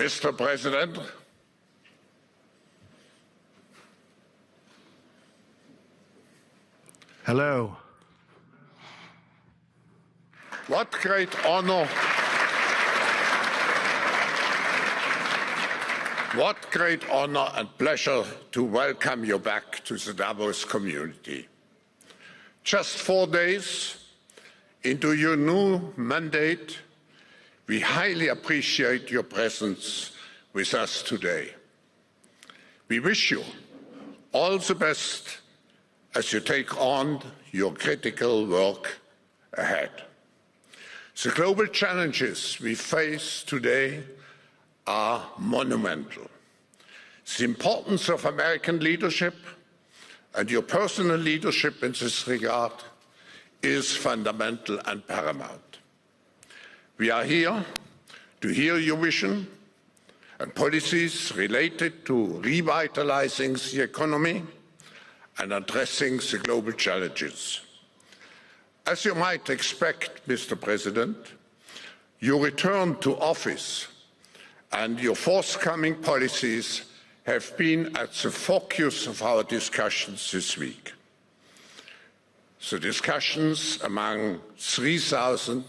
Mr. President, hello. What great honor and pleasure to welcome you back to the Davos community. Just 4 days into your new mandate, we highly appreciate your presence with us today. We wish you all the best as you take on your critical work ahead. The global challenges we face today are monumental. The importance of American leadership and your personal leadership in this regard is fundamental and paramount. We are here to hear your vision and policies related to revitalizing the economy and addressing the global challenges. As you might expect, Mr. President, your return to office and your forthcoming policies have been at the focus of our discussions this week. The discussions among 3,000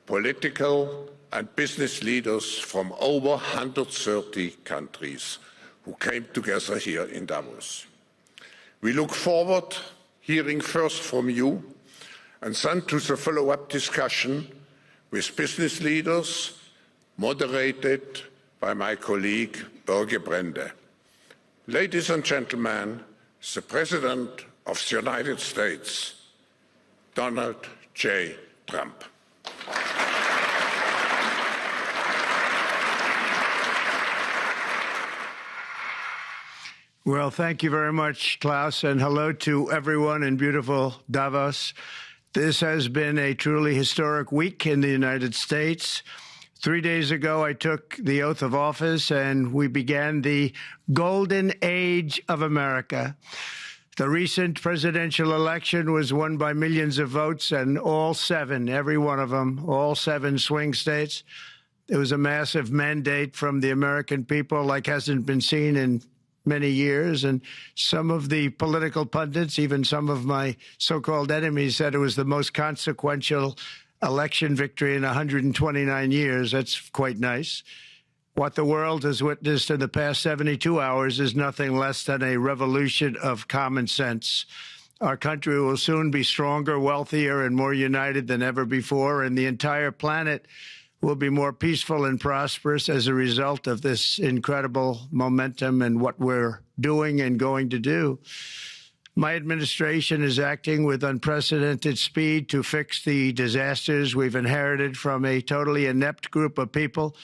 political and business leaders from over 130 countries who came together here in Davos. We look forward to hearing first from you and then to the follow-up discussion with business leaders, moderated by my colleague Børge Brende. Ladies and gentlemen, the President of the United States, Donald J. Trump. Well, thank you very much, Klaus, and hello to everyone in beautiful Davos. This has been a truly historic week in the United States. 3 days ago, I took the oath of office, and we began the golden age of America. The recent presidential election was won by millions of votes, and all 7, every one of them, all 7 swing states. It was a massive mandate from the American people like hasn't been seen in many years, and some of the political pundits, even some of my so-called enemies, said it was the most consequential election victory in 129 years. That's quite nice. What the world has witnessed in the past 72 hours is nothing less than a revolution of common sense. Our country will soon be stronger, wealthier, and more united than ever before, and the entire planet will be more peaceful and prosperous as a result of this incredible momentum and what we're doing and going to do. My administration is acting with unprecedented speed to fix the disasters we've inherited from a totally inept group of people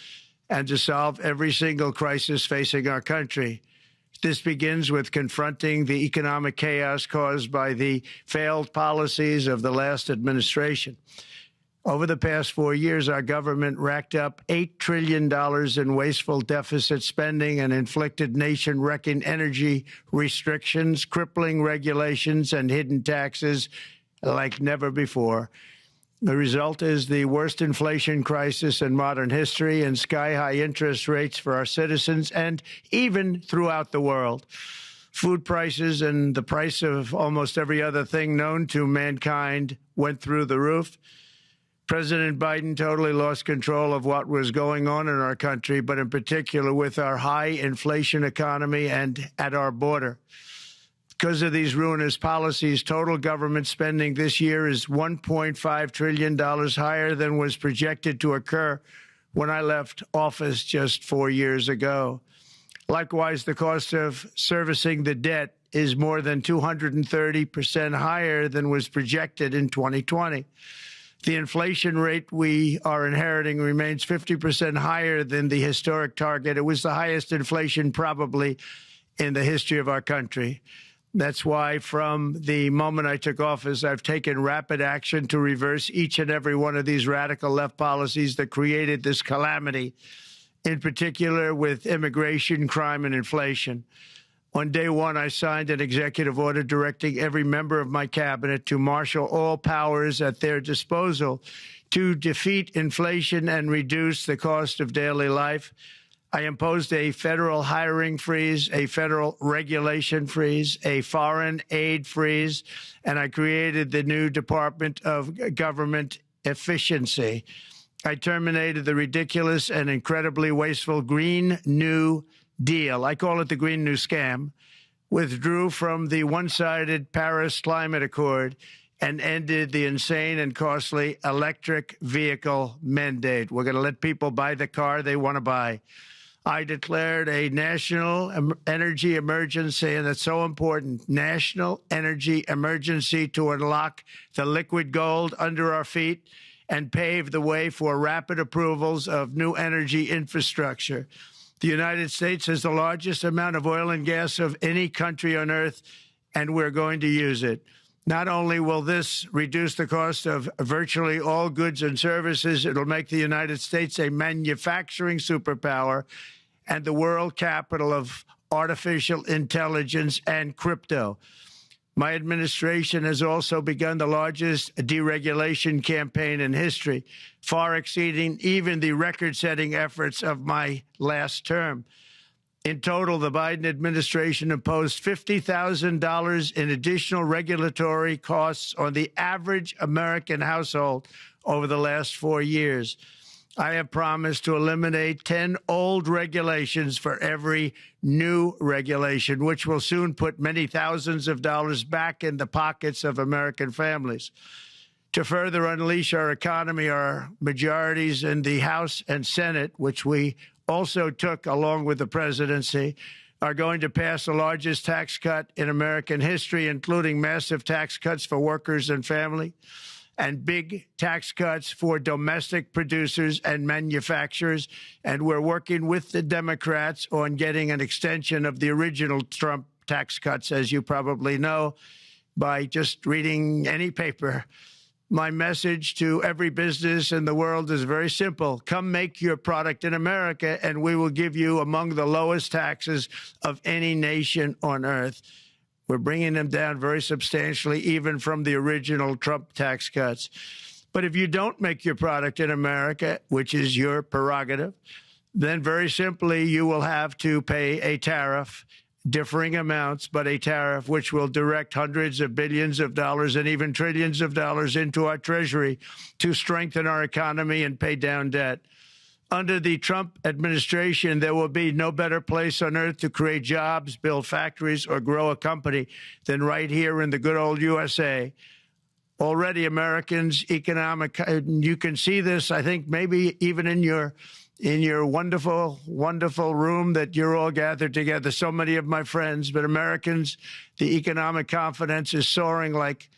and to solve every single crisis facing our country. This begins with confronting the economic chaos caused by the failed policies of the last administration. Over the past 4 years, our government racked up $8 trillion in wasteful deficit spending and inflicted nation-wrecking energy restrictions, crippling regulations, and hidden taxes like never before. The result is the worst inflation crisis in modern history and sky-high interest rates for our citizens and even throughout the world. Food prices and the price of almost every other thing known to mankind went through the roof. President Biden totally lost control of what was going on in our country, but in particular with our high inflation economy and at our border. Because of these ruinous policies, total government spending this year is $1.5 trillion higher than was projected to occur when I left office just 4 years ago. Likewise, the cost of servicing the debt is more than 230% higher than was projected in 2020. The inflation rate we are inheriting remains 50% higher than the historic target. It was the highest inflation probably in the history of our country. That's why from the moment I took office, I've taken rapid action to reverse each and every one of these radical left policies that created this calamity, in particular with immigration, crime, and inflation. On day one, I signed an executive order directing every member of my cabinet to marshal all powers at their disposal to defeat inflation and reduce the cost of daily life. I imposed a federal hiring freeze, a federal regulation freeze, a foreign aid freeze, and I created the new Department of Government Efficiency. I terminated the ridiculous and incredibly wasteful Green New Deal. I call it the Green New Scam. Withdrew from the one-sided Paris Climate Accord and ended the insane and costly electric vehicle mandate. We're going to let people buy the car they want to buy. I declared a national energy emergency, and that's so important, national energy emergency to unlock the liquid gold under our feet and pave the way for rapid approvals of new energy infrastructure. The United States has the largest amount of oil and gas of any country on earth, and we're going to use it. Not only will this reduce the cost of virtually all goods and services, it'll make the United States a manufacturing superpower and the world capital of artificial intelligence and crypto. My administration has also begun the largest deregulation campaign in history, far exceeding even the record-setting efforts of my last term. In total, the Biden administration imposed $50,000 in additional regulatory costs on the average American household over the last 4 years. I have promised to eliminate 10 old regulations for every new regulation, which will soon put many thousands of dollars back in the pockets of American families. To further unleash our economy, our majorities in the House and Senate, which we also took along with the presidency, are going to pass the largest tax cut in American history, including massive tax cuts for workers and family, and big tax cuts for domestic producers and manufacturers. And we're working with the Democrats on getting an extension of the original Trump tax cuts, as you probably know, by just reading any paper. My message to every business in the world is very simple. Come make your product in America, and we will give you among the lowest taxes of any nation on earth. We're bringing them down very substantially, even from the original Trump tax cuts. But if you don't make your product in America, which is your prerogative, then very simply you will have to pay a tariff, differing amounts, but a tariff which will direct hundreds of billions of dollars and even trillions of dollars into our treasury to strengthen our economy and pay down debt. Under the Trump administration, there will be no better place on earth to create jobs, build factories, or grow a company than right here in the good old USA. Already Americans' economic, you can see this, I think, maybe even in your wonderful, wonderful room that you're all gathered together, so many of my friends, but Americans, the economic confidence is soaring like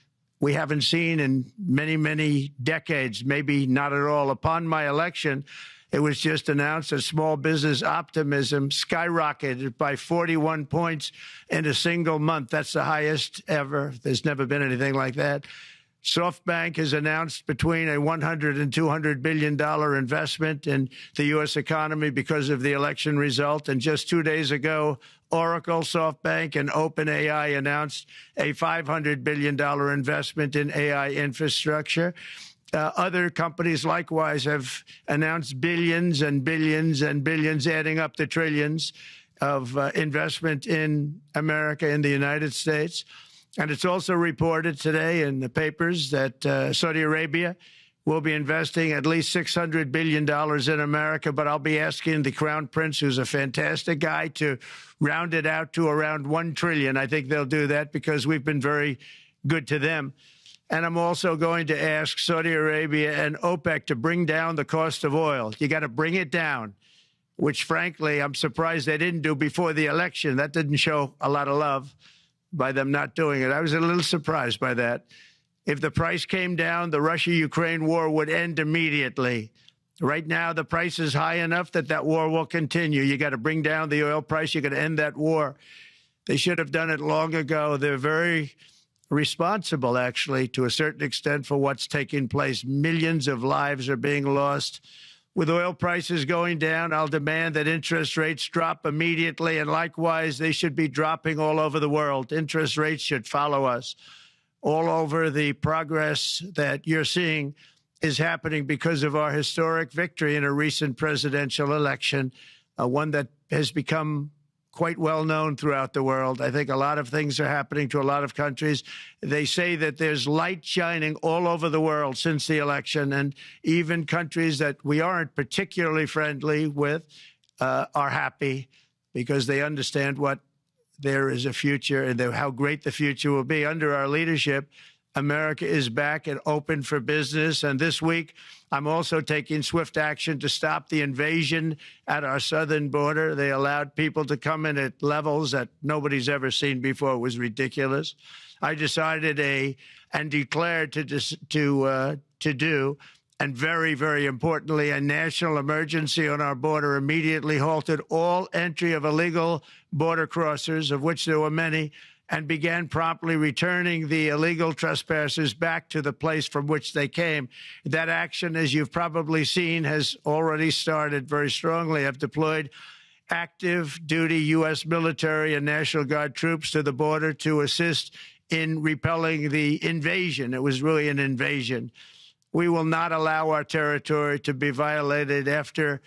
we haven't seen in many, many decades, maybe not at all. Upon my election, it was just announced that small business optimism skyrocketed by 41 points in a single month. That's the highest ever. There's never been anything like that. SoftBank has announced between a $100 and $200 billion investment in the U.S. economy because of the election result. And just 2 days ago, Oracle, SoftBank, and OpenAI announced a $500 billion investment in AI infrastructure. Other companies likewise have announced billions and billions and billions, adding up to trillions of investment in America, in the United States. And it's also reported today in the papers that Saudi Arabia will be investing at least $600 billion in America. But I'll be asking the Crown Prince, who's a fantastic guy, to round it out to around $1 trillion. I think they'll do that because we've been very good to them. And I'm also going to ask Saudi Arabia and OPEC to bring down the cost of oil. You got to bring it down, which, frankly, I'm surprised they didn't do before the election. That didn't show a lot of love by them not doing it. I was a little surprised by that. If the price came down, the Russia-Ukraine war would end immediately. Right now, the price is high enough that that war will continue. You got to bring down the oil price. You got to end that war. They should have done it long ago. They're very responsible, actually, to a certain extent, for what's taking place. Millions of lives are being lost. With oil prices going down, I'll demand that interest rates drop immediately, and likewise, they should be dropping all over the world. Interest rates should follow us. All over, the progress that you're seeing is happening because of our historic victory in a recent presidential election. one that has become quite well known throughout the world. I think a lot of things are happening to a lot of countries. They say that there's light shining all over the world since the election, and even countries that we aren't particularly friendly with are happy because they understand what there is a future and how great the future will be. Under our leadership, America is back and open for business. And this week, I'm also taking swift action to stop the invasion at our southern border. They allowed people to come in at levels that nobody's ever seen before. It was ridiculous. I decided and declared to do, and very, very importantly, a national emergency on our border, immediately halted all entry of illegal border crossers, of which there were many, and began promptly returning the illegal trespassers back to the place from which they came. That action, as you've probably seen, has already started very strongly. I've deployed active duty U.S. military and National Guard troops to the border to assist in repelling the invasion. It was really an invasion. We will not allow our territory to be violated. After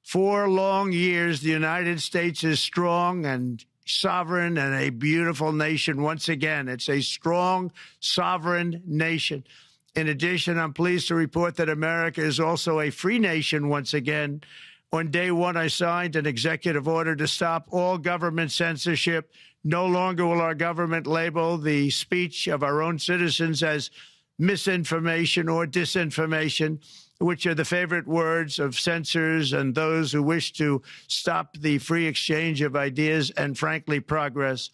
4 long years, the United States is strong and sovereign and a beautiful nation once again. It's a strong, sovereign nation. In addition, I'm pleased to report that America is also a free nation once again. On day one, I signed an executive order to stop all government censorship. No longer will our government label the speech of our own citizens as misinformation or disinformation, which are the favorite words of censors and those who wish to stop the free exchange of ideas and, frankly, progress.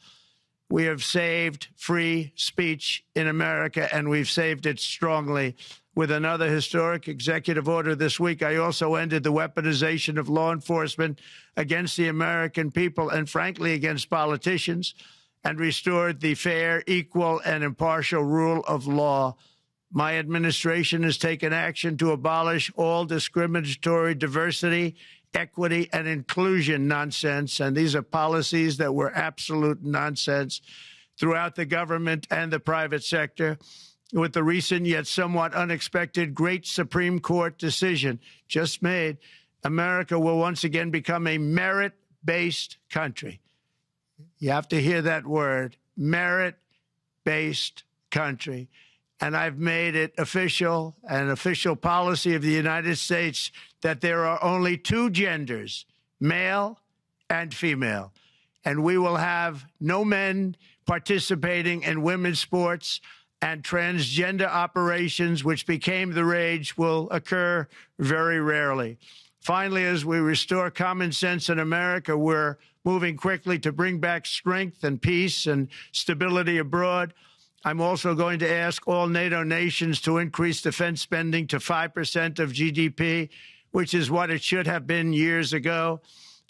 We have saved free speech in America, and we've saved it strongly. With another historic executive order this week, I also ended the weaponization of law enforcement against the American people and, frankly, against politicians, and restored the fair, equal, and impartial rule of law. My administration has taken action to abolish all discriminatory diversity, equity, and inclusion nonsense. And these are policies that were absolute nonsense throughout the government and the private sector. With the recent yet somewhat unexpected great Supreme Court decision just made, America will once again become a merit-based country. You have to hear that word, merit-based country. And I've made it official, an official policy of the United States, that there are only 2 genders, male and female. And we will have no men participating in women's sports, and transgender operations, which became the rage, will occur very rarely. Finally, as we restore common sense in America, we're moving quickly to bring back strength and peace and stability abroad. I'm also going to ask all NATO nations to increase defense spending to 5% of GDP, which is what it should have been years ago.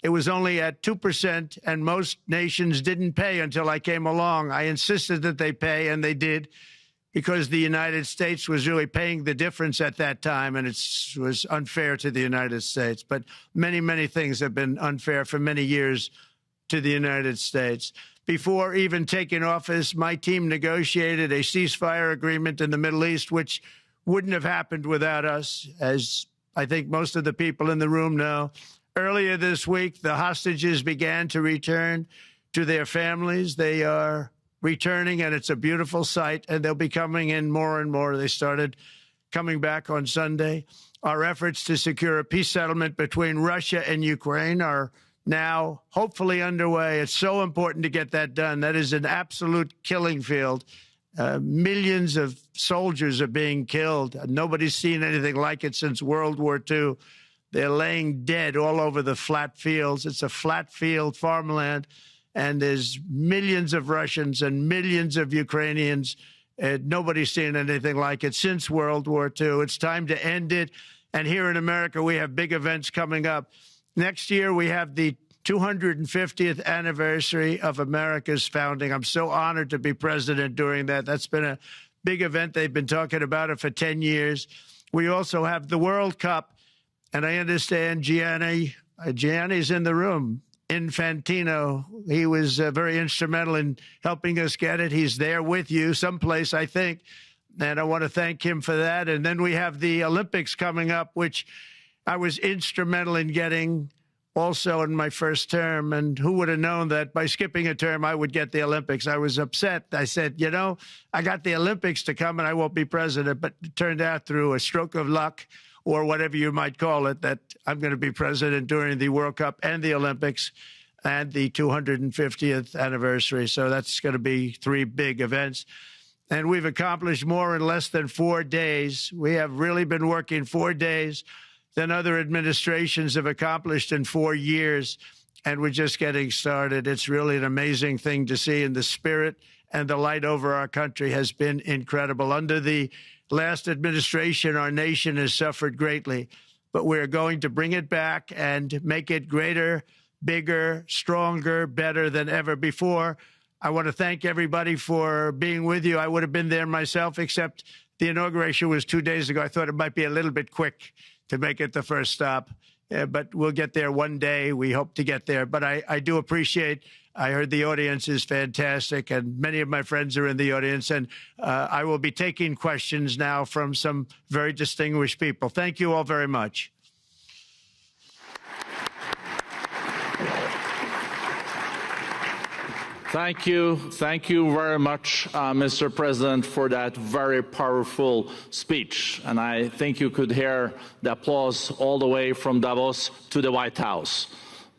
It was only at 2%, and most nations didn't pay until I came along. I insisted that they pay, and they did, because the United States was really paying the difference at that time, and it was unfair to the United States. But many, many things have been unfair for many years to the United States. Before even taking office, my team negotiated a ceasefire agreement in the Middle East, which wouldn't have happened without us, as I think most of the people in the room know. Earlier this week, the hostages began to return to their families. They are returning, and it's a beautiful sight, and they'll be coming in more and more. They started coming back on Sunday. Our efforts to secure a peace settlement between Russia and Ukraine are now hopefully underway. It's so important to get that done. That is an absolute killing field. Millions of soldiers are being killed. Nobody's seen anything like it since World War II. They're laying dead all over the flat fields. It's a flat field farmland, and there's millions of Russians and millions of Ukrainians. Nobody's seen anything like it since World War II. It's time to end it. And here in America, we have big events coming up. Next year, we have the 250th anniversary of America's founding. I'm so honored to be president during that. That's been a big event. They've been talking about it for 10 years. We also have the World Cup, and I understand Gianni's in the room. Infantino, he was very instrumental in helping us get it. He's there with you someplace, I think, and I want to thank him for that. And then we have the Olympics coming up, which I was instrumental in getting also in my first term. And who would have known that by skipping a term, I would get the Olympics? I was upset. I said, you know, I got the Olympics to come and I won't be president. But it turned out through a stroke of luck, or whatever you might call it, that I'm going to be president during the World Cup and the Olympics and the 250th anniversary. So that's going to be 3 big events. And we've accomplished more in less than 4 days. We have really been working 4 days than other administrations have accomplished in 4 years. And we're just getting started. It's really an amazing thing to see. And the spirit and the light over our country has been incredible. Under the last administration, our nation has suffered greatly, but we're going to bring it back and make it greater, bigger, stronger, better than ever before. I want to thank everybody for being with you. I would have been there myself, except the inauguration was 2 days ago. I thought it might be a little bit quick to make it the first stop, but we'll get there one day. We hope to get there. But I do appreciate, I heard the audience is fantastic, and many of my friends are in the audience, and I will be taking questions now from some very distinguished people. Thank you all very much. Thank you. Thank you very much, Mr. President, for that very powerful speech. And I think you could hear the applause all the way from Davos to the White House.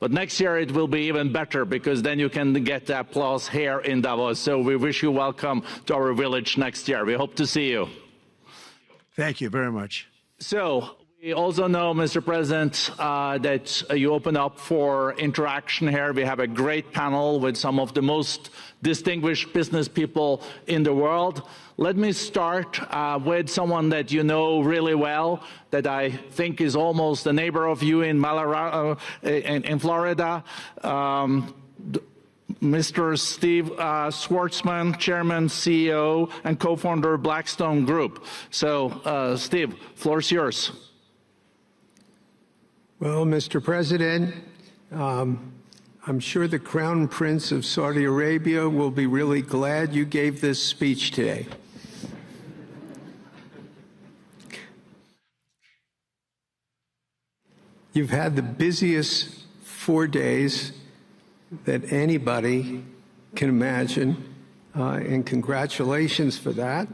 But next year it will be even better, because then you can get the applause here in Davos. So we wish you welcome to our village next year. We hope to see you. Thank you very much. So we also know, Mr. President, that you open up for interaction here. We have a great panel with some of the most distinguished business people in the world. Let me start with someone that you know really well, that I think is almost a neighbor of you in Florida. Mr. Steve Schwarzman, Chairman, CEO, and co-founder of Blackstone Group. So, Steve, floor is yours. Well, Mr. President, I'm sure the Crown Prince of Saudi Arabia will be really glad you gave this speech today. You've had the busiest 4 days that anybody can imagine, and congratulations for that.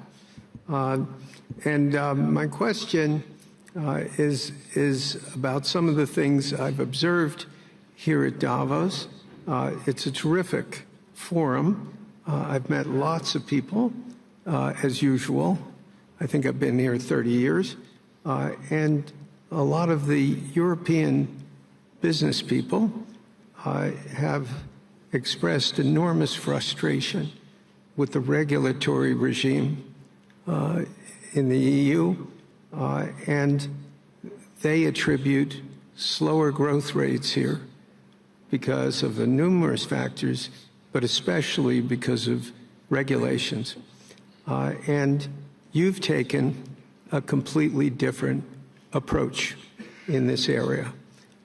My question is about some of the things I've observed here at Davos. It's a terrific forum. I've met lots of people, as usual. I think I've been here 30 years. And a lot of the European business people have expressed enormous frustration with the regulatory regime in the EU. And they attribute slower growth rates here because of the numerous factors, but especially because of regulations. And you've taken a completely different approach in this area.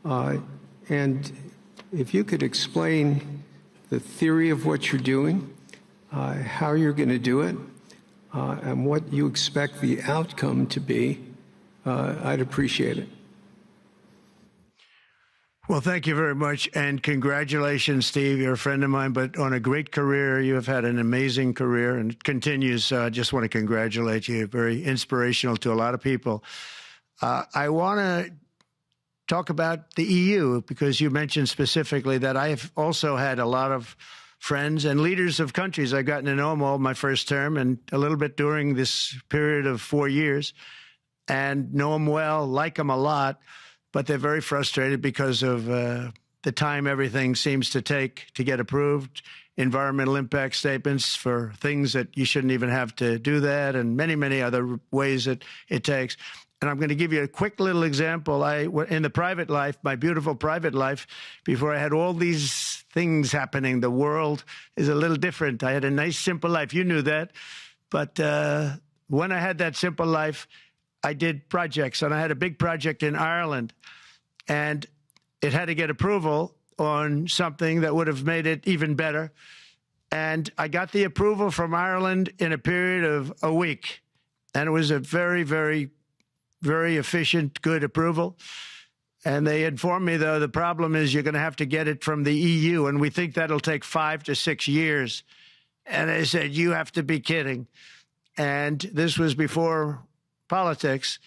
And if you could explain the theory of what you're doing, how you're going to do it, and what you expect the outcome to be, I'd appreciate it. Well, thank you very much. And congratulations, Steve. You're a friend of mine, but on a great career. You have had an amazing career, and it continues. I just want to congratulate you. Very inspirational to a lot of people. I want to talk about the EU, because you mentioned specifically that I have also had a lot of friends and leaders of countries. I've gotten to know them all my first term and a little bit during this period of 4 years, and know them well, like them a lot, but they're very frustrated because of the time everything seems to take to get approved, environmental impact statements for things that you shouldn't even have to do that, and many, many other ways that it takes. And I'm going to give you a quick little example. In the private life, my beautiful private life, before I had all these things happening, the world is a little different. I had a nice, simple life. You knew that. But when I had that simple life, I did projects. And I had a big project in Ireland. And it had to get approval on something that would have made it even better. And I got the approval from Ireland in a period of a week. And it was a very, very, very efficient, good approval. And they informed me, though, the problem is you're going to have to get it from the EU, and we think that'll take 5 to 6 years. And I said, you have to be kidding. And this was before politics.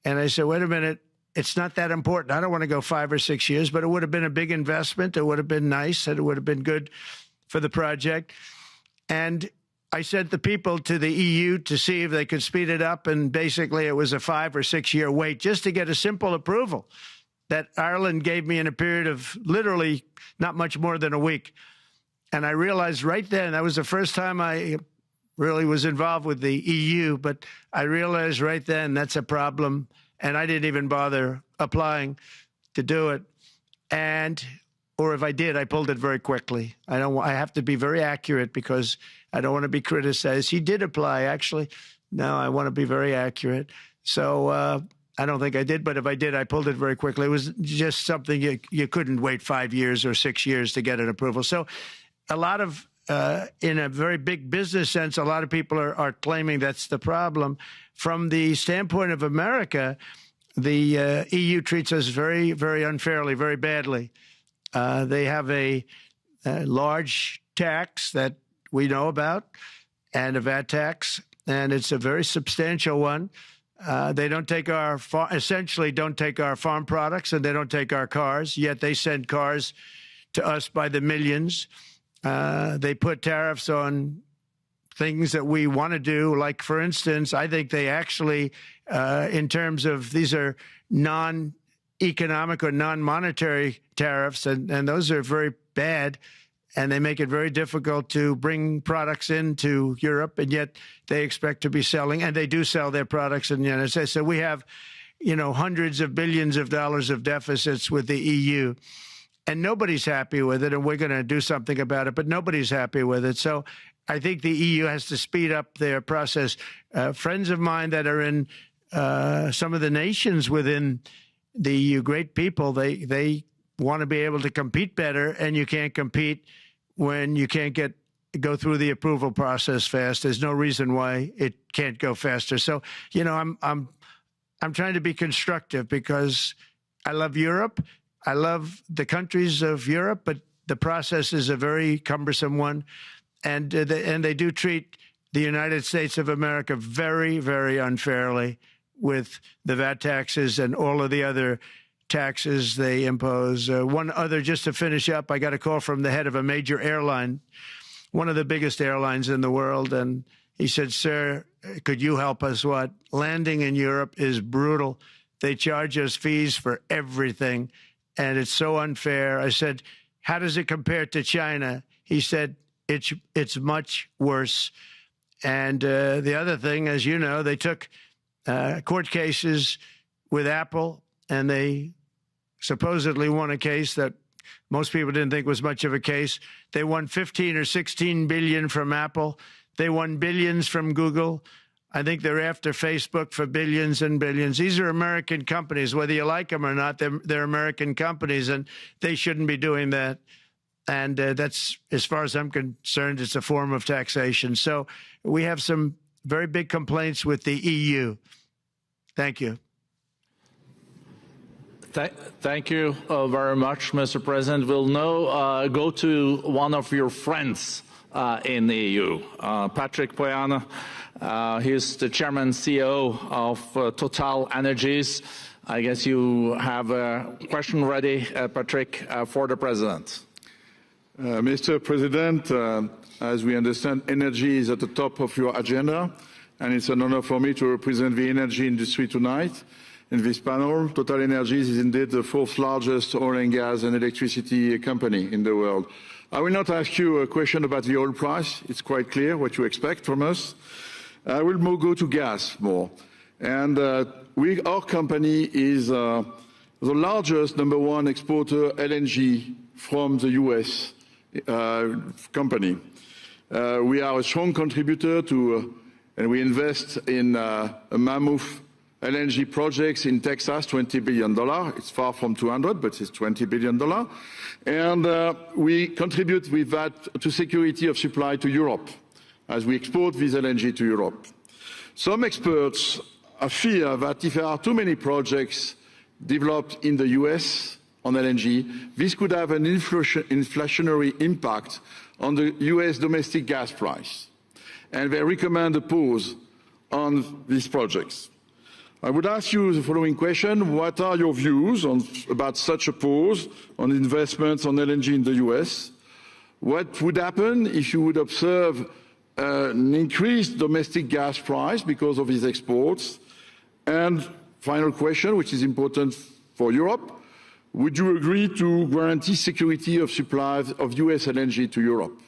And I said, wait a minute, it's not that important. I don't want to go 5 or 6 years, but it would have been a big investment. It would have been nice, and it would have been good for the project. And I sent the people to the EU to see if they could speed it up. And basically, it was a 5 or 6 year wait just to get a simple approval that Ireland gave me in a period of literally not much more than a week. And I realized right then, that was the first time I really was involved with the EU, but I realized right then that's a problem. And I didn't even bother applying to do it. Or if I did, I pulled it very quickly. I have to be very accurate because I don't want to be criticized. He did apply, actually. No, I want to be very accurate. So I don't think I did, but if I did, I pulled it very quickly. It was just something you couldn't wait 5 years or 6 years to get an approval. So a lot of, in a very big business sense, a lot of people are claiming that's the problem. From the standpoint of America, the EU treats us very, very unfairly, very badly. They have a large tax that we know about, and a VAT tax, and it's a very substantial one. They don't take essentially don't take our farm products, and they don't take our cars, yet they send cars to us by the millions. They put tariffs on things that we want to do. Like, for instance, I think they actually, in terms of these are non-economic or non-monetary tariffs, and those are very bad, and they make it very difficult to bring products into Europe, and yet they expect to be selling, and they do sell their products in the United States. So we have, hundreds of billions of dollars of deficits with the EU, and nobody's happy with it, and we're going to do something about it, but nobody's happy with it. So I think the EU has to speed up their process. Friends of mine that are in some of the nations within the EU, great people, they want to be able to compete better, and you can't compete when you can't go through the approval process fast. There's no reason why it can't go faster. So, I'm trying to be constructive because I love Europe. I love the countries of Europe, but the process is a very cumbersome one, and they do treat the United States of America very, very unfairly with the VAT taxes and all of the other taxes they impose. One other, just to finish up, I got a call from the head of a major airline, one of the biggest airlines in the world, and he said, sir, could you help us? What? Landing in Europe is brutal. They charge us fees for everything, and it's so unfair. I said, how does it compare to China? He said, it's much worse. And the other thing, as you know, they took court cases with Apple, and they supposedly won a case that most people didn't think was much of a case. They won 15 or 16 billion from Apple. They won billions from Google. I think they're after Facebook for billions and billions. These are American companies, whether you like them or not. They're American companies, and they shouldn't be doing that. And that's, as far as I'm concerned, it's a form of taxation. So we have some very big complaints with the EU. Thank you. Thank you very much, Mr. President. We'll now go to one of your friends in the EU, Patrick Pouyanné. He's the chairman CEO of Total Energies. I guess you have a question ready, Patrick, for the president. Mr. President, as we understand, energy is at the top of your agenda, and it's an honor for me to represent the energy industry tonight. In this panel, Total Energies is indeed the fourth largest oil and gas and electricity company in the world. I will not ask you a question about the oil price. It's quite clear what you expect from us. I will go to gas more. And our company is the largest #1 exporter LNG from the US company. We are a strong contributor to, and we invest in a mammoth LNG projects in Texas, $20 billion. It's far from 200, but it's $20 billion. And we contribute with that to security of supply to Europe, as we export this LNG to Europe. Some experts fear that if there are too many projects developed in the US on LNG, this could have an inflationary impact on the US domestic gas price. And they recommend a pause on these projects. I would ask you the following question. What are your views about such a pause on investments on LNG in the US? What would happen if you would observe an increased domestic gas price because of these exports? And final question, which is important for Europe, would you agree to guarantee security of supply of US LNG to Europe?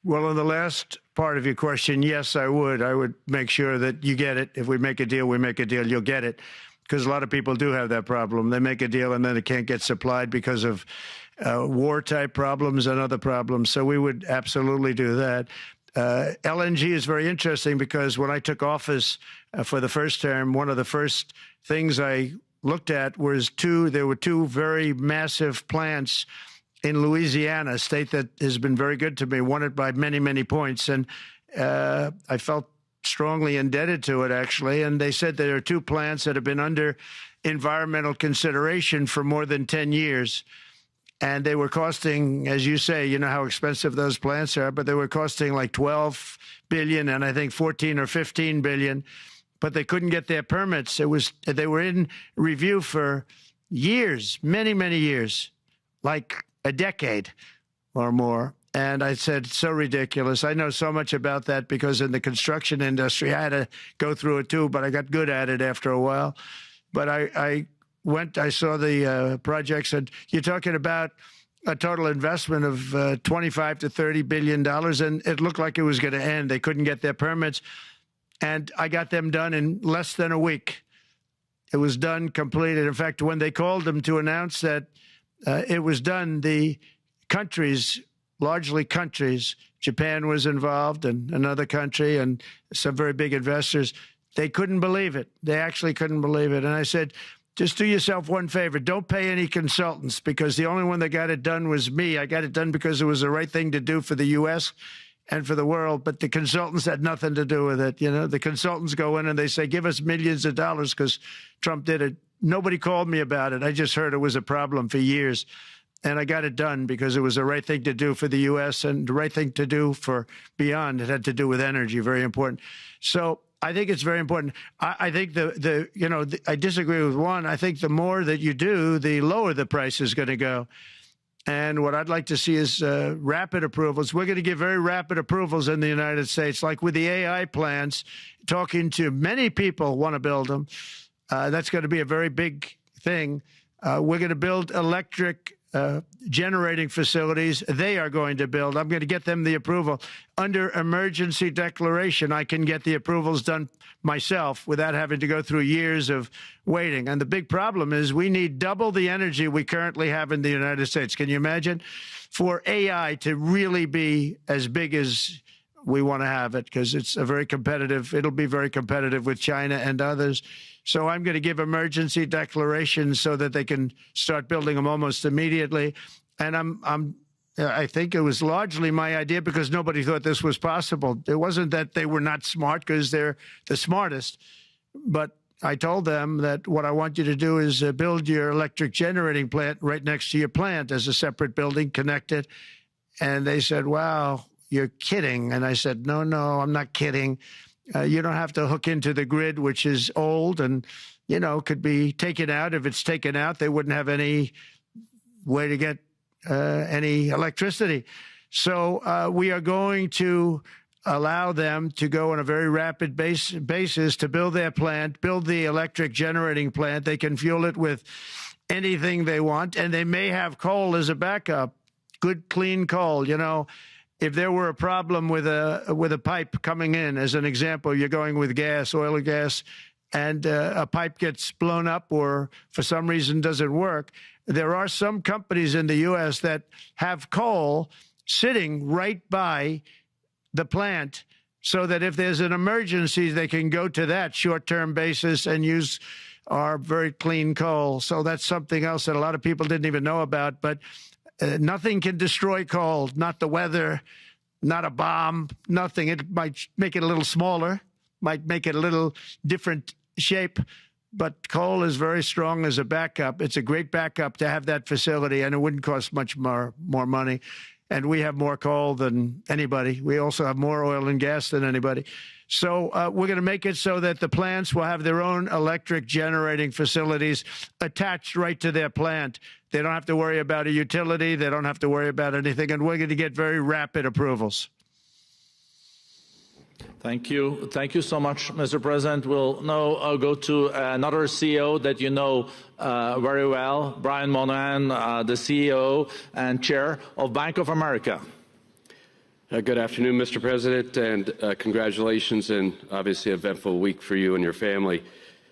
Well, on the last part of your question, yes, I would. I would make sure that you get it. If we make a deal, we make a deal, you'll get it. Because a lot of people do have that problem. They make a deal and then it can't get supplied because of war-type problems and other problems. So we would absolutely do that. LNG is very interesting because when I took office for the first term, one of the first things I looked at was there were two very massive plants in Louisiana, a state that has been very good to me, won it by many, many points. And I felt strongly indebted to it, actually. And they said there are two plants that have been under environmental consideration for more than 10 years. And they were costing, as you say, you know how expensive those plants are, but they were costing like 12 billion and I think 14 or 15 billion, but they couldn't get their permits. They were in review for years, many, many years, like a decade or more. And I said, so ridiculous. I know so much about that because in the construction industry, I had to go through it too, but I got good at it after a while. But I saw the projects, and you're talking about a total investment of 25 to $30 billion, and it looked like it was going to end. They couldn't get their permits, and I got them done in less than a week. It was done, completed. In fact, when they called them to announce that it was done, the countries, largely countries, Japan was involved and another country and some very big investors, they couldn't believe it. They actually couldn't believe it. And I said, just do yourself one favor. Don't pay any consultants, because the only one that got it done was me. I got it done because it was the right thing to do for the U.S. and for the world, but the consultants had nothing to do with it. You know, the consultants go in and they say, give us millions of dollars because Trump did it. Nobody called me about it. I just heard it was a problem for years. And I got it done because it was the right thing to do for the U.S. and the right thing to do for beyond. It had to do with energy, very important. So I think it's very important. I think I disagree with one. I think the more that you do, the lower the price is going to go. And what I'd like to see is rapid approvals. We're going to give very rapid approvals in the United States, like with the AI plants, talking to many people want to build them. That's going to be a very big thing. We're going to build electric generating facilities. They are going to build. I'm going to get them the approval. Under emergency declaration, I can get the approvals done myself without having to go through years of waiting. And the big problem is we need double the energy we currently have in the United States. Can you imagine? For AI to really be as big as we want to have it, because it's a very competitive, it'll be very competitive with China and others. So I'm going to give emergency declarations so that they can start building them almost immediately. And I think it was largely my idea because nobody thought this was possible. It wasn't that they were not smart, because they're the smartest. But I told them that what I want you to do is build your electric generating plant right next to your plant as a separate building, connected. And they said, wow, you're kidding. And I said, no, I'm not kidding. You don't have to hook into the grid, which is old and, could be taken out. If it's taken out, they wouldn't have any way to get any electricity. So we are going to allow them to go on a very rapid basis to build their plant, build the electric generating plant. They can fuel it with anything they want, and they may have coal as a backup, good, clean coal, If there were a problem with a pipe coming in, as an example, you're going with gas, oil or gas, and a pipe gets blown up or for some reason doesn't work, there are some companies in the U.S. that have coal sitting right by the plant so that if there's an emergency, they can go to that short-term basis and use our very clean coal. So that's something else that a lot of people didn't even know about, but nothing can destroy coal, not the weather, not a bomb, nothing. It might make it a little smaller, might make it a little different shape, but coal is very strong as a backup. It's a great backup to have that facility, and it wouldn't cost much more money. And we have more coal than anybody. We also have more oil and gas than anybody. So we're going to make it so that the plants will have their own electric generating facilities attached right to their plant. They don't have to worry about a utility. They don't have to worry about anything. And we're going to get very rapid approvals. Thank you. Thank you so much, Mr. President. We'll now go to another CEO that you know very well, Brian Moynihan, the CEO and chair of Bank of America. Good afternoon, Mr. President, and congratulations, and obviously an eventful week for you and your family.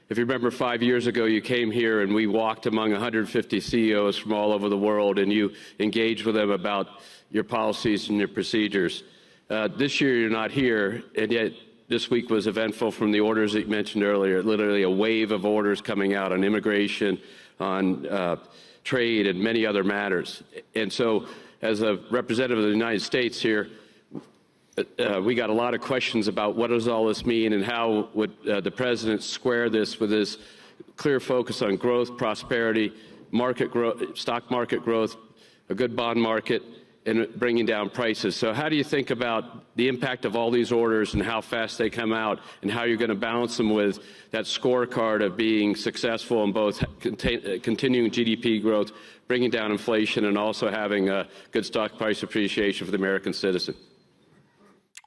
If you remember 5 years ago, you came here and we walked among 150 CEOs from all over the world, and you engaged with them about your policies and your procedures. This year you're not here, and yet this week was eventful from the orders that you mentioned earlier, literally a wave of orders coming out on immigration, on trade, and many other matters. And so, as a representative of the United States here, we got a lot of questions about what does all this mean and how would the President square this with his clear focus on growth, prosperity, market growth, stock market growth, a good bond market, and bringing down prices. So how do you think about the impact of all these orders and how fast they come out, and how you're going to balance them with that scorecard of being successful in both continuing GDP growth, bringing down inflation, and also having a good stock price appreciation for the American citizen?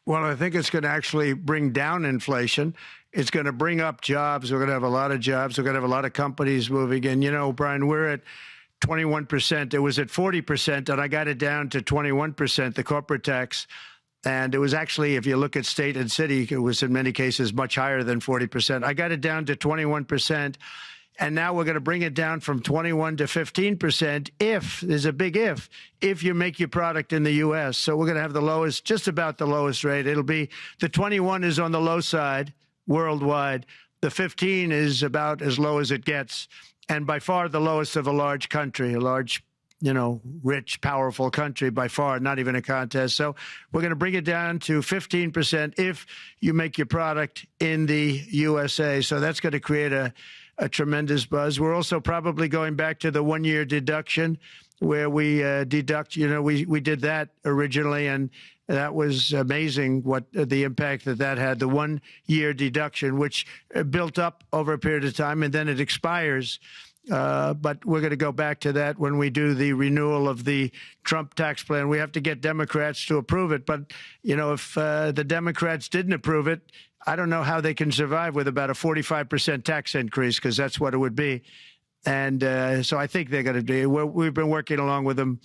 Well, I think it's going to actually bring down inflation. It's going to bring up jobs. We're going to have a lot of jobs. We're going to have a lot of companies moving in. You know, Brian, we're at 21%. It was at 40%, and I got it down to 21%, the corporate tax. And it was actually, if you look at state and city, it was in many cases much higher than 40%. I got it down to 21%. And now we're going to bring it down from 21 to 15% if, there's a big if you make your product in the U.S. So we're going to have the lowest, just about the lowest rate. It'll be, the 21 is on the low side worldwide. The 15 is about as low as it gets. And by far the lowest of a large country, a large, you know, rich, powerful country, by far, not even a contest. So we're going to bring it down to 15% if you make your product in the USA. So that's going to create a tremendous buzz. We're also probably going back to the one-year deduction where we deduct, you know, we did that originally, and that was amazing what the impact that had, the one-year deduction, which built up over a period of time, and then it expires. But we're going to go back to that when we do the renewal of the Trump tax plan. We have to get Democrats to approve it. But, you know, if the Democrats didn't approve it, I don't know how they can survive with about a 45% tax increase, because that's what it would be. And so I think they're going to do. We've been working along with them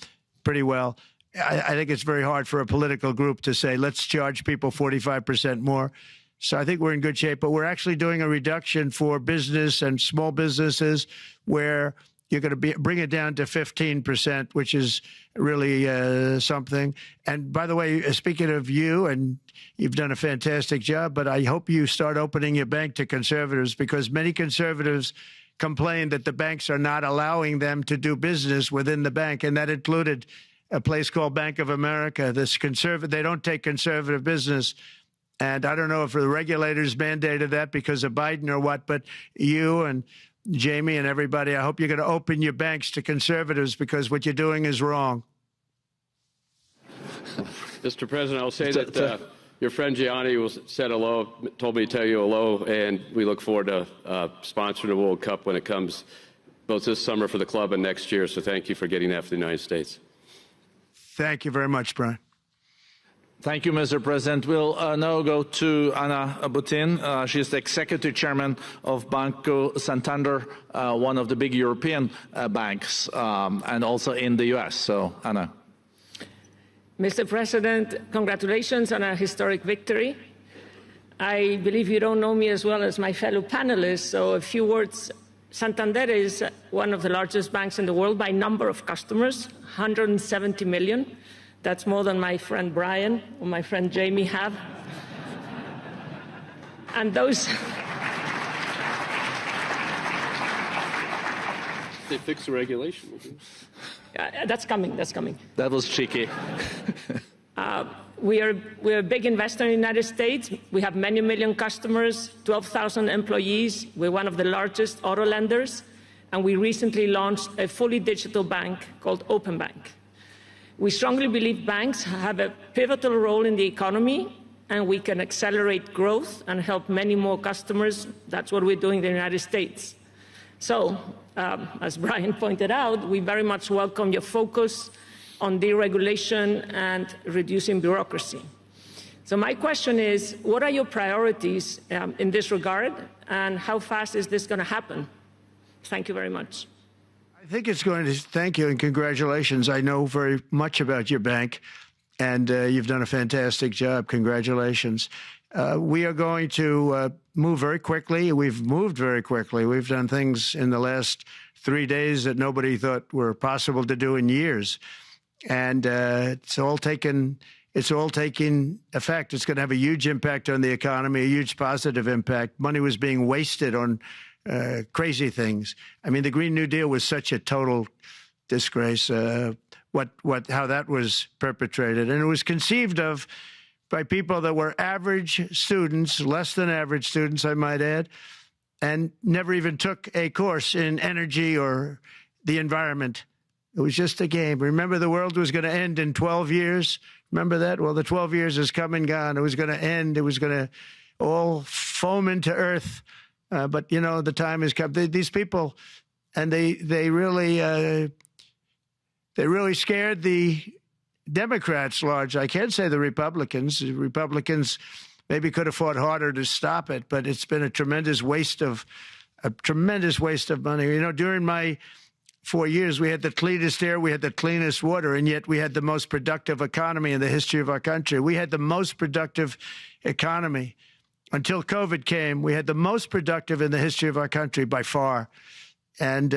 pretty well. I think it's very hard for a political group to say, let's charge people 45% more. So I think we're in good shape. But we're actually doing a reduction for business and small businesses where you're going to bring it down to 15%, which is really something. And by the way, speaking of you, and you've done a fantastic job, but I hope you start opening your bank to conservatives, because many conservatives complain that the banks are not allowing them to do business within the bank, and that included a place called Bank of America. They don't take conservative business. And I don't know if the regulators mandated that because of Biden or what, but you and Jamie and everybody, I hope you're going to open your banks to conservatives, because what you're doing is wrong. Mr. President, I'll say that your friend Gianni said hello, told me to tell you hello, and we look forward to sponsoring the World Cup when it comes, both this summer for the club and next year. So thank you for getting that for the United States. Thank you very much, Brian. Thank you, Mr. President. We'll now go to Anna Butin. She's the executive chairman of Banco Santander, one of the big European banks, and also in the U.S. So, Anna. Mr. President, congratulations on a historic victory. I believe you don't know me as well as my fellow panelists, so a few words. Santander is one of the largest banks in the world by number of customers, 170 million. That's more than my friend Brian or my friend Jamie have. And those... They fix the regulation. That's coming, that's coming. That was cheeky. we're a big investor in the United States. We have many million customers, 12,000 employees. We're one of the largest auto lenders. And we recently launched a fully digital bank called Open Bank. We strongly believe banks have a pivotal role in the economy, and we can accelerate growth and help many more customers. That's what we're doing in the United States. So, as Brian pointed out, we very much welcome your focus on deregulation and reducing bureaucracy. So my question is, what are your priorities in this regard, and how fast is this going to happen? Thank you very much. I think it's going to, thank you and congratulations. I know very much about your bank, and you've done a fantastic job. Congratulations. We are going to move very quickly. We've moved very quickly. We've done things in the last 3 days that nobody thought were possible to do in years. And it's all taking effect. It's going to have a huge impact on the economy, a huge positive impact. Money was being wasted on crazy things. I mean, the Green New Deal was such a total disgrace, how that was perpetrated. And it was conceived of by people that were average students, less than average students, I might add, and never even took a course in energy or the environment. It was just a game. Remember, the world was going to end in 12 years? Remember that? Well, the 12 years has come and gone. It was going to end. It was going to all foam into earth. But, you know, the time has come. These people, and they really scared the Democrats large. I can't say the Republicans. The Republicans maybe could have fought harder to stop it, but it's been a tremendous waste of money. You know, during my 4 years, we had the cleanest air, we had the cleanest water, and yet we had the most productive economy in the history of our country. We had the most productive economy. Until COVID came, we had the most productive in the history of our country by far, and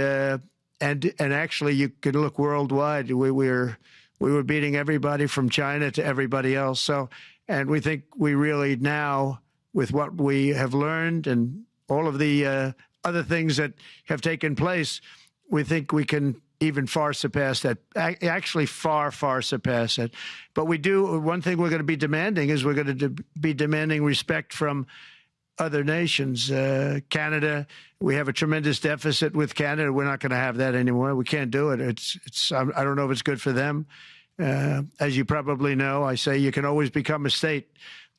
actually, you could look worldwide. We were beating everybody from China to everybody else. So, and we think we really now, with what we have learned and all of the other things that have taken place, we think we can even far surpass that, actually far surpass it. But we do, one thing we're going to be demanding is we're going to be demanding respect from other nations. Canada, we have a tremendous deficit with Canada. We're not going to have that anymore. We can't do it. I don't know if it's good for them. As you probably know, I say you can always become a state.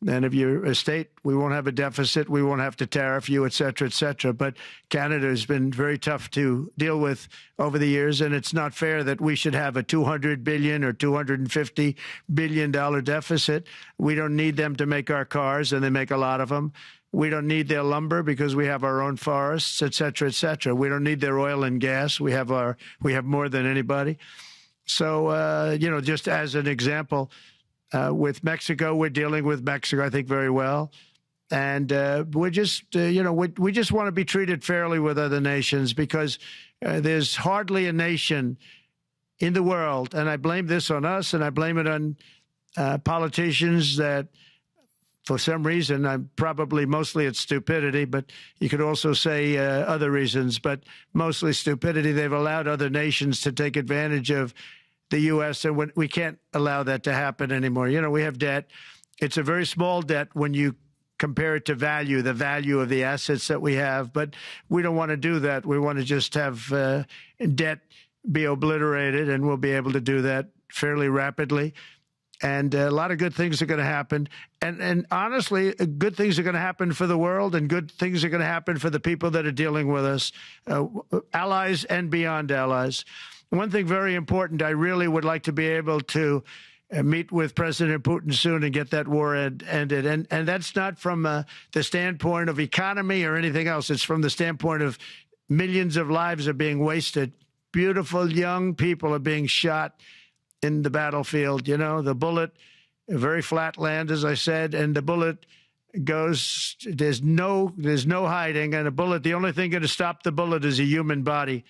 And if you're a state, we won't have a deficit. We won't have to tariff you, et cetera, et cetera. But Canada has been very tough to deal with over the years, and it's not fair that we should have a $200 billion or $250 billion deficit. We don't need them to make our cars, and they make a lot of them. We don't need their lumber because we have our own forests, et cetera, et cetera. We don't need their oil and gas. We have more than anybody. So, you know, just as an example, with Mexico, we're dealing with Mexico, I think, very well. And we're just, you know, we just want to be treated fairly with other nations because there's hardly a nation in the world, and I blame this on us, and I blame it on politicians that, for some reason, mostly it's stupidity, but you could also say other reasons, but mostly stupidity. They've allowed other nations to take advantage of the U.S., and we can't allow that to happen anymore. You know, we have debt. It's a very small debt when you compare it to the value of the assets that we have, but we don't want to do that. We want to just have debt be obliterated, and we'll be able to do that fairly rapidly. And a lot of good things are going to happen. And honestly, good things are going to happen for the world, and good things are going to happen for the people that are dealing with us, allies and beyond allies. One thing very important, I really would like to be able to meet with President Putin soon and get that war ended. And that's not from the standpoint of economy or anything else. It's from the standpoint of millions of lives are being wasted. Beautiful young people are being shot in the battlefield. You know, the bullet, very flat land, as I said, and the bullet goes, there's no hiding. And a bullet, the only thing going to stop the bullet is a human body.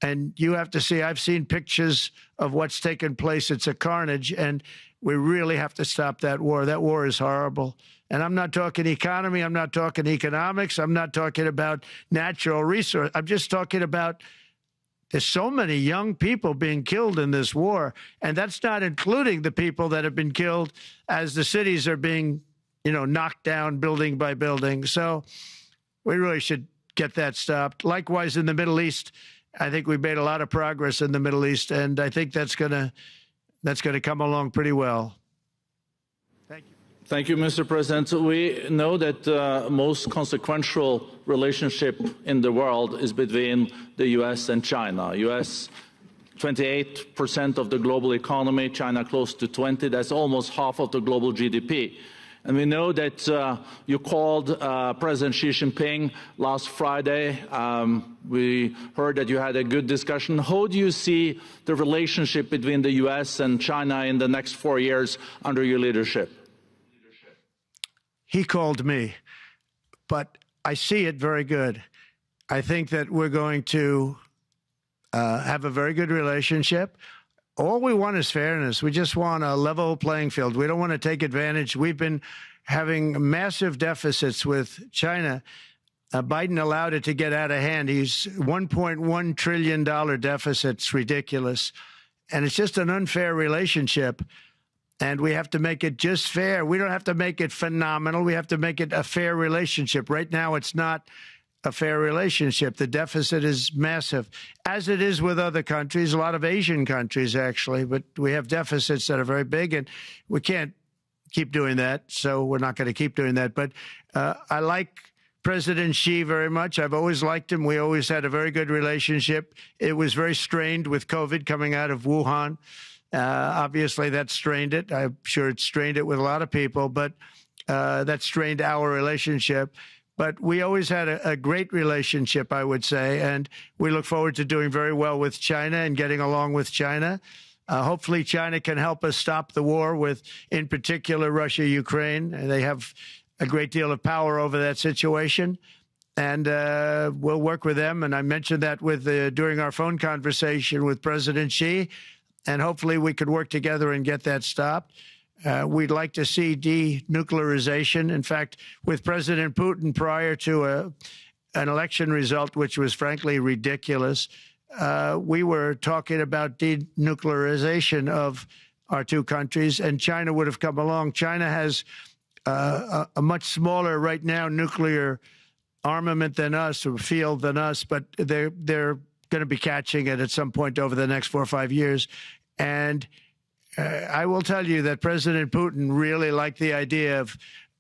And you have to see, I've seen pictures of what's taken place. It's a carnage, and we really have to stop that war. That war is horrible. And I'm not talking economy. I'm not talking economics. I'm not talking about natural resource. I'm just talking about There's so many young people being killed in this war, and that's not including the people that have been killed as the cities are being, knocked down building by building. So we really should get that stopped. Likewise, in the Middle East, I think we've made a lot of progress in the Middle East, and I think that's gonna come along pretty well. Thank you. Thank you, Mr. President. We know that the most consequential relationship in the world is between the U.S. and China. U.S. 28% of the global economy, China close to 20%. That's almost half of the global GDP. And we know that you called President Xi Jinping last Friday. We heard that you had a good discussion. How do you see the relationship between the U.S. and China in the next 4 years under your leadership? He called me, but I see it very good. I think that we're going to have a very good relationship. All we want is fairness. We just want a level playing field. We don't want to take advantage. We've been having massive deficits with China. Biden allowed it to get out of hand. He's $1.1 trillion deficit. It's ridiculous. And it's just an unfair relationship. And we have to make it just fair. We don't have to make it phenomenal. We have to make it a fair relationship. Right now, it's not a fair relationship. The deficit is massive, as it is with other countries, a lot of Asian countries, actually. But we have deficits that are very big, and we can't keep doing that. So we're not going to keep doing that. But I like President Xi very much. I've always liked him. We always had a very good relationship. It was very strained with COVID coming out of Wuhan. Obviously, that strained it. I'm sure it strained it with a lot of people, but that strained our relationship. But we always had a great relationship, I would say, and we look forward to doing very well with China and getting along with China. Hopefully, China can help us stop the war with, in particular, Russia, Ukraine. They have a great deal of power over that situation, and we'll work with them. And I mentioned that during our phone conversation with President Xi, and hopefully we could work together and get that stopped. We'd like to see denuclearization. In fact, with President Putin, prior to an election result, which was frankly ridiculous, we were talking about denuclearization of our two countries, and China would have come along. China has a much smaller, right now, nuclear armament than us, or field than us, but they're going to be catching it at some point over the next 4 or 5 years. And I will tell you that President Putin really liked the idea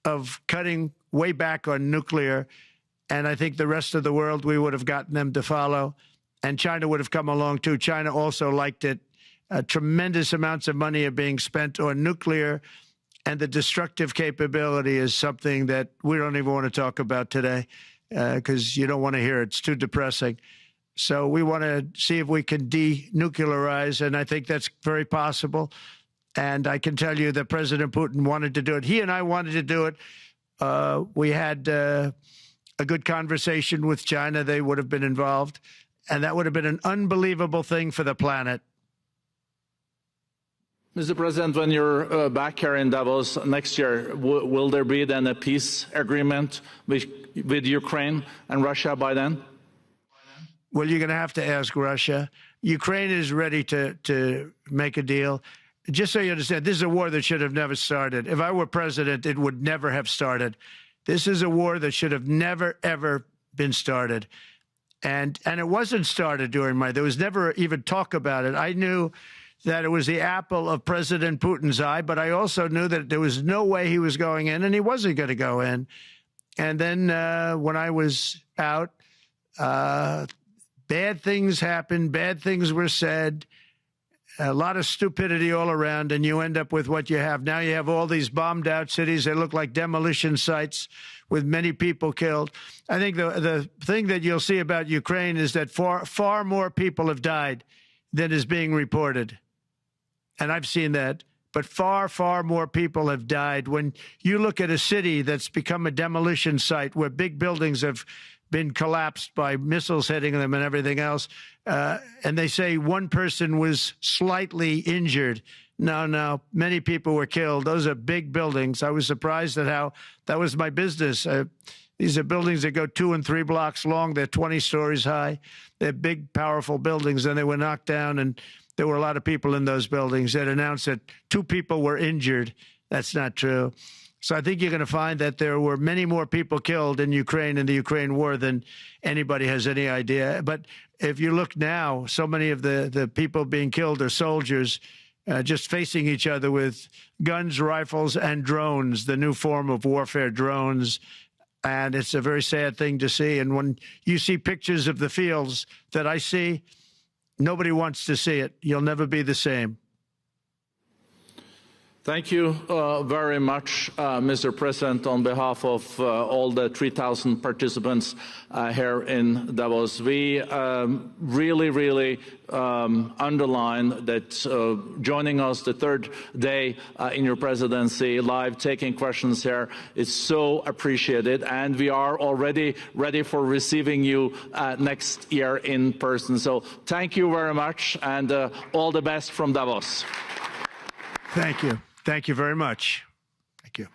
of cutting way back on nuclear. And I think the rest of the world, we would have gotten them to follow. And China would have come along, too. China also liked it. Tremendous amounts of money are being spent on nuclear. And the destructive capability is something that we don't even want to talk about today because you don't want to hear it. It's too depressing. So we want to see if we can denuclearize, and I think that's very possible. And I can tell you that President Putin wanted to do it. He and I wanted to do it. We had a good conversation with China. They would have been involved, and that would have been an unbelievable thing for the planet. Mr. President, when you're back here in Davos next year, will there be then a peace agreement with Ukraine and Russia by then? Well, you're going to have to ask Russia. Ukraine is ready to make a deal. Just so you understand, this is a war that should have never started. If I were president, it would never have started. This is a war that should have never, ever been started. And it wasn't started during there was never even talk about it. I knew that it was the apple of President Putin's eye, but I also knew that there was no way he was going in, and he wasn't going to go in. And then when I was out, bad things happened, bad things were said, a lot of stupidity all around, and you end up with what you have. Now you have all these bombed out cities. They look like demolition sites with many people killed. I think the thing that you'll see about Ukraine is that far more people have died than is being reported. And I've seen that. But far, far more people have died. When you look at a city that's become a demolition site where big buildings have been collapsed by missiles hitting them and everything else, and they say one person was slightly injured. No, many people were killed. Those are big buildings. I was surprised at how that was my business. These are buildings that go 2 and 3 blocks long. They're 20 stories high. They're big, powerful buildings, and they were knocked down, and there were a lot of people in those buildings that announced that 2 people were injured. That's not true. So I think you're going to find that there were many more people killed in Ukraine in the Ukraine war than anybody has any idea. But if you look now, so many of the people being killed are soldiers just facing each other with guns, rifles, and drones, the new form of warfare, drones. And it's a very sad thing to see. And when you see pictures of the fields that I see, nobody wants to see it. You'll never be the same. Thank you very much, Mr. President, on behalf of all the 3,000 participants here in Davos. We really underline that joining us the 3rd day in your presidency, live taking questions here, is so appreciated, and we are already ready for receiving you next year in person. So thank you very much, and all the best from Davos. Thank you. Thank you very much. Thank you.